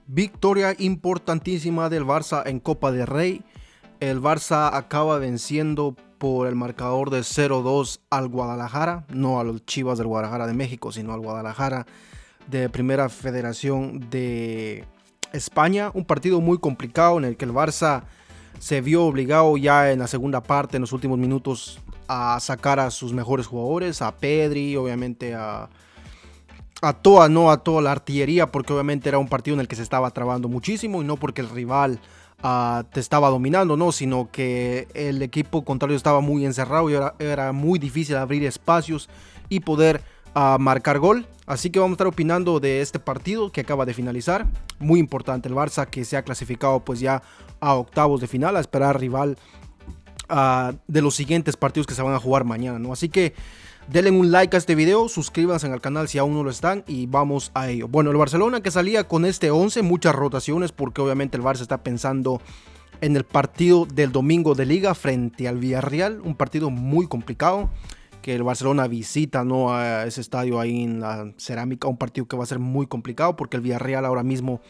Victoria importantísima del Barça en Copa del Rey. El Barça acaba venciendo por el marcador de 0-2 al Guadalajara, no a los Chivas del Guadalajara de México, sino al Guadalajara de Primera Federación de España. Un partido muy complicado en el que el Barça se vio obligado ya en la segunda parte, en los últimos minutos, a sacar a sus mejores jugadores, a Pedri, obviamente a toda la artillería, porque obviamente era un partido en el que se estaba trabando muchísimo y no porque el rival te estaba dominando, no, sino que el equipo contrario estaba muy encerrado y era muy difícil abrir espacios y poder marcar gol. Así que vamos a estar opinando de este partido que acaba de finalizar. Muy importante el Barça, que se ha clasificado pues ya a octavos de final, a esperar rival de los siguientes partidos que se van a jugar mañana, ¿no? Así que denle un like a este video, suscríbanse al canal si aún no lo están y vamos a ello. Bueno, el Barcelona que salía con este 11, muchas rotaciones porque obviamente el Barça está pensando en el partido del domingo de Liga frente al Villarreal, un partido muy complicado que el Barcelona visita, ¿no?, a ese estadio ahí en la Cerámica, un partido que va a ser muy complicado porque el Villarreal ahora mismo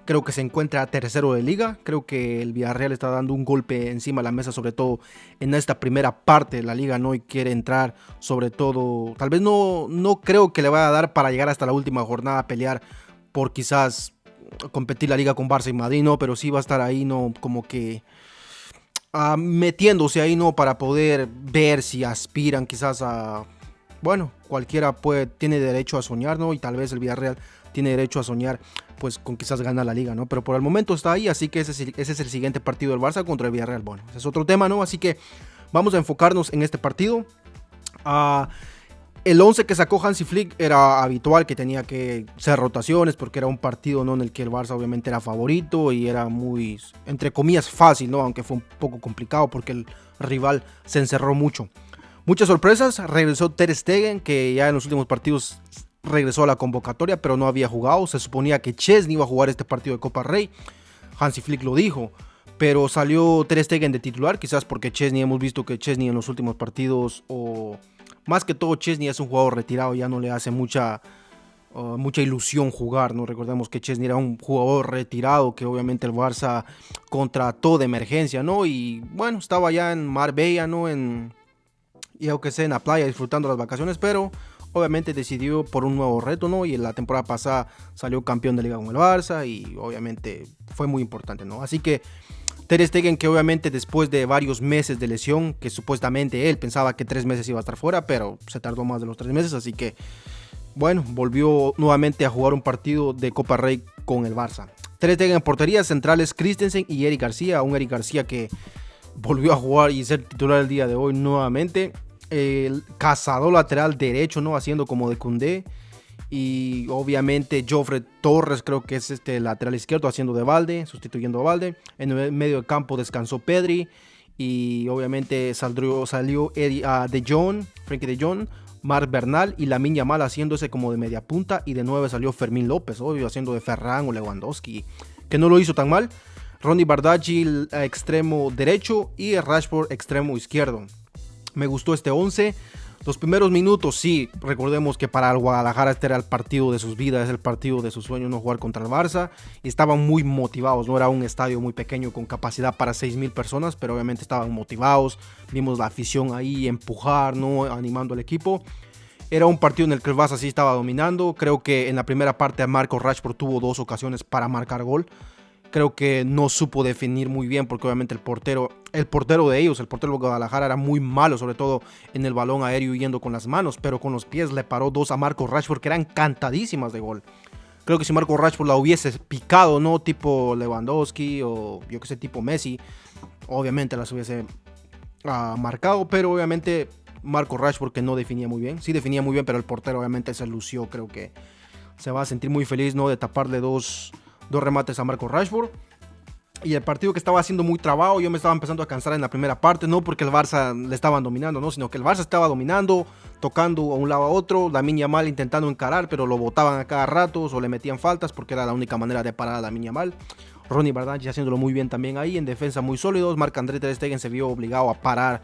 creo que se encuentra tercero de liga. Creo que el Villarreal está dando un golpe encima de la mesa, sobre todo en esta primera parte de la liga, ¿no? Y quiere entrar, sobre todo, tal vez no creo que le vaya a dar para llegar hasta la última jornada a pelear por quizás competir la liga con Barça y Madrid, ¿no? Pero sí va a estar ahí, ¿no? Como que metiéndose ahí, ¿no? Para poder ver si aspiran quizás a... Bueno, cualquiera tiene derecho a soñar, ¿no? Y tal vez el Villarreal tiene derecho a soñar pues con quizás ganar la liga, ¿no? Pero por el momento está ahí, así que ese es el siguiente partido del Barça contra el Villarreal. Bueno, ese es otro tema, ¿no? Así que vamos a enfocarnos en este partido. El 11 que sacó Hansi Flick era habitual que tenía que ser rotaciones porque era un partido, ¿no?, en el que el Barça obviamente era favorito y era muy, entre comillas, fácil, ¿no? Aunque fue un poco complicado porque el rival se encerró mucho. Muchas sorpresas, regresó Ter Stegen, que ya en los últimos partidos regresó a la convocatoria, pero no había jugado. Se suponía que Chesney iba a jugar este partido de Copa Rey. Hansi Flick lo dijo, pero salió Ter Stegen de titular, quizás porque Chesney, hemos visto que Chesney en los últimos partidos, o más que todo Chesney es un jugador retirado, ya no le hace mucha ilusión jugar, ¿no? Recordemos que Chesney era un jugador retirado que obviamente el Barça contrató de emergencia, ¿no? Y bueno, estaba ya en Marbella, ¿no? Yo que sé, en la playa disfrutando las vacaciones, pero obviamente decidió por un nuevo reto, ¿no? Y en la temporada pasada salió campeón de liga con el Barça y obviamente fue muy importante, ¿no? Así que Ter Stegen, que obviamente después de varios meses de lesión, que supuestamente él pensaba que 3 meses iba a estar fuera, pero se tardó más de los 3 meses, así que bueno, volvió nuevamente a jugar un partido de Copa Rey con el Barça. Ter Stegen en portería, centrales Christensen y Eric García, un Eric García que volvió a jugar y ser titular el día de hoy nuevamente. El cazador lateral derecho, ¿no?, haciendo como de Koundé, y obviamente Jofre Torres, creo que es este lateral izquierdo, haciendo de Valde, sustituyendo a Valde. En el medio de campo descansó Pedri y obviamente salió De Jong, Frenkie De Jong, Marc Bernal y Lamine Yamal haciéndose como de media punta, y de 9 salió Fermín López, obvio, haciendo de Ferran o Lewandowski, que no lo hizo tan mal. Ronny Bardghji extremo derecho y Rashford extremo izquierdo. Me gustó este 11. Los primeros minutos, sí, recordemos que para el Guadalajara este era el partido de sus vidas, es el partido de sus sueños, no jugar contra el Barça. Y estaban muy motivados, no era un estadio muy pequeño con capacidad para 6,000 personas, pero obviamente estaban motivados. Vimos la afición ahí empujar, ¿no?, animando al equipo. Era un partido en el que el Barça sí estaba dominando. Creo que en la primera parte Marcus Rashford tuvo 2 ocasiones para marcar gol. Creo que no supo definir muy bien porque obviamente el portero de ellos, el portero de Guadalajara, era muy malo, sobre todo en el balón aéreo yendo con las manos, pero con los pies le paró 2 a Marcus Rashford que eran cantadísimas de gol. Creo que si Marcus Rashford la hubiese picado, ¿no?, tipo Lewandowski o yo que sé, tipo Messi, obviamente las hubiese marcado, pero obviamente Marcus Rashford, que no definía muy bien, sí definía muy bien, pero el portero obviamente se lució. Creo que se va a sentir muy feliz, ¿no?, de taparle dos remates a Marcus Rashford. Y el partido que estaba haciendo muy trabado, yo me estaba empezando a cansar en la primera parte, no porque el Barça le estaban dominando, no, sino que el Barça estaba dominando, tocando a un lado a otro, Lamine Yamal intentando encarar, pero lo botaban a cada rato o le metían faltas porque era la única manera de parar a Lamine Yamal. Ronny Bardghji haciéndolo muy bien también ahí, en defensa muy sólidos. Marc-André Ter Stegen se vio obligado a parar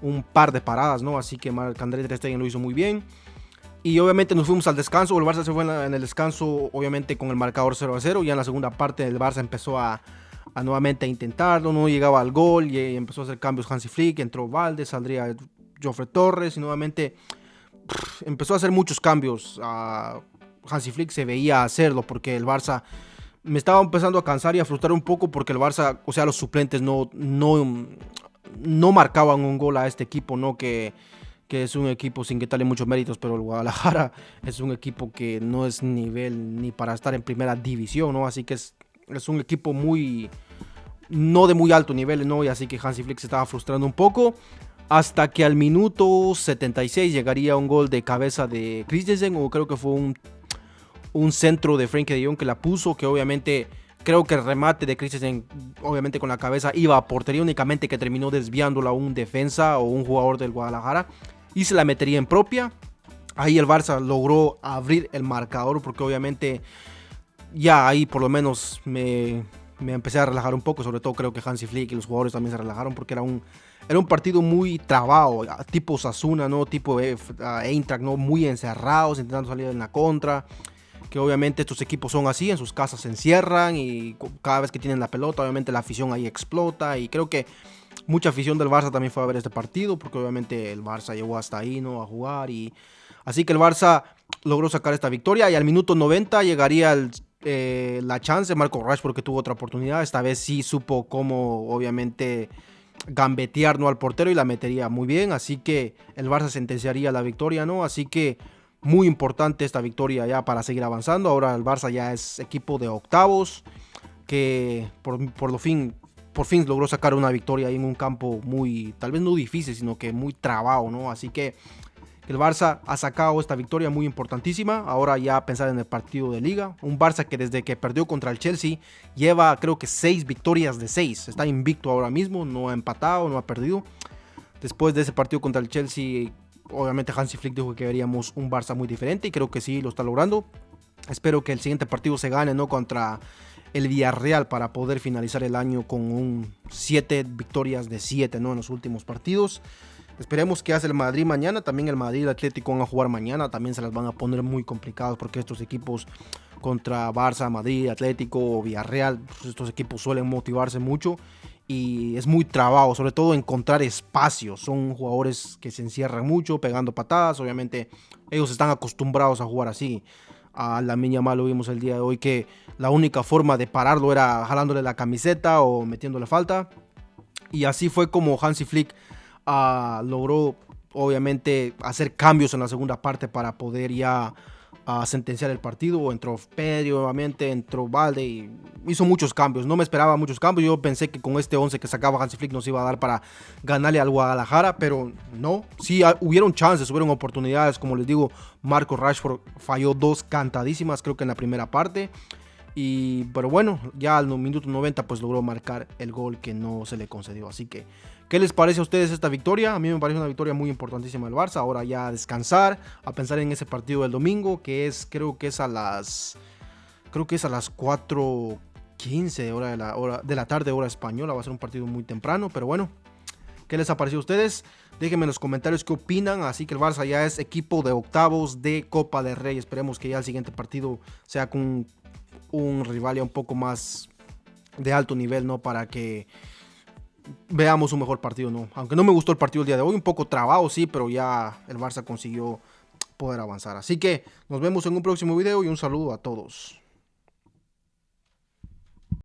un par de paradas, ¿no? Así que Marc-André Ter Stegen lo hizo muy bien. Y obviamente nos fuimos al descanso. El Barça se fue en el descanso, obviamente con el marcador 0-0. Ya en la segunda parte el Barça empezó a nuevamente a intentarlo, no llegaba al gol y empezó a hacer cambios Hansi Flick, entró Valde, saldría Jofre Torres y nuevamente empezó a hacer muchos cambios. Hansi Flick se veía hacerlo porque el Barça me estaba empezando a cansar y a frustrar un poco porque el Barça, o sea, los suplentes no marcaban un gol a este equipo, ¿no? Que es un equipo sin quitarle muchos méritos, pero el Guadalajara es un equipo que no es nivel ni para estar en primera división, ¿no? Así que es un equipo no de muy alto nivel, ¿no? Y así que Hansi Flick se estaba frustrando un poco. Hasta que al minuto 76 llegaría un gol de cabeza de Christensen, o creo que fue un centro de Frenkie de Jong que la puso, que obviamente creo que el remate de Christensen, obviamente con la cabeza, iba a portería únicamente, que terminó desviándola un defensa o un jugador del Guadalajara y se la metería en propia. Ahí el Barça logró abrir el marcador porque obviamente ya ahí por lo menos me empecé a relajar un poco. Sobre todo creo que Hansi Flick y los jugadores también se relajaron porque era un partido muy trabado, tipo Osasuna, ¿no? Tipo Eintracht, ¿no? Muy encerrados, intentando salir en la contra. Que obviamente estos equipos son así, en sus casas se encierran y cada vez que tienen la pelota, obviamente la afición ahí explota. Y creo que mucha afición del Barça también fue a ver este partido, porque obviamente el Barça llegó hasta ahí, ¿no? A jugar. Y así que el Barça logró sacar esta victoria y al minuto 90 llegaría la chance. Marco Rashford, que tuvo otra oportunidad, esta vez sí supo cómo obviamente gambetear, ¿no? Al portero y la metería muy bien. Así que el Barça sentenciaría la victoria, ¿no? Así que muy importante esta victoria ya para seguir avanzando. Ahora el Barça ya es equipo de octavos, que por fin logró sacar una victoria ahí en un campo muy, tal vez no difícil, sino que muy trabado, ¿no? Así que el Barça ha sacado esta victoria muy importantísima. Ahora ya pensar en el partido de Liga. Un Barça que desde que perdió contra el Chelsea lleva creo que 6 victorias de 6. Está invicto ahora mismo, no ha empatado, no ha perdido. Después de ese partido contra el Chelsea, obviamente Hansi Flick dijo que veríamos un Barça muy diferente y creo que sí lo está logrando. Espero que el siguiente partido se gane, ¿no? Contra el Villarreal para poder finalizar el año con un 7 victorias de 7, ¿no? En los últimos partidos. Esperemos que hace el Madrid mañana. También el Madrid y el Atlético van a jugar mañana. También se las van a poner muy complicados porque estos equipos contra Barça, Madrid, Atlético, Villarreal, pues estos equipos suelen motivarse mucho y es muy trabado, sobre todo encontrar espacios. Son jugadores que se encierran mucho pegando patadas. Obviamente ellos están acostumbrados a jugar así. A Lamine Yamal lo vimos el día de hoy que la única forma de pararlo era jalándole la camiseta o metiéndole falta. Y así fue como Hansi Flick logró obviamente hacer cambios en la segunda parte para poder ya sentenciar el partido. Entró Pedri, obviamente, entró Valde y hizo muchos cambios. No me esperaba muchos cambios. Yo pensé que con este 11 que sacaba Hansi Flick nos iba a dar para ganarle al Guadalajara, pero no. Sí, hubieron chances, hubieron oportunidades. Como les digo, Marco Rashford falló 2 cantadísimas, creo que en la primera parte. Pero bueno, ya al minuto 90 pues logró marcar el gol que no se le concedió. Así que, ¿qué les parece a ustedes esta victoria? A mí me parece una victoria muy importantísima del Barça. Ahora ya a descansar, a pensar en ese partido del domingo, que creo que es a las 4:15 de la tarde, hora española. Va a ser un partido muy temprano, pero bueno, ¿qué les ha parecido a ustedes? Déjenme en los comentarios qué opinan. Así que el Barça ya es equipo de octavos de Copa del Rey. Esperemos que ya el siguiente partido sea con un rival ya un poco más de alto nivel, ¿no? Para que veamos un mejor partido, ¿no? Aunque no me gustó el partido el día de hoy, un poco trabado, sí, pero ya el Barça consiguió poder avanzar. Así que nos vemos en un próximo video y un saludo a todos.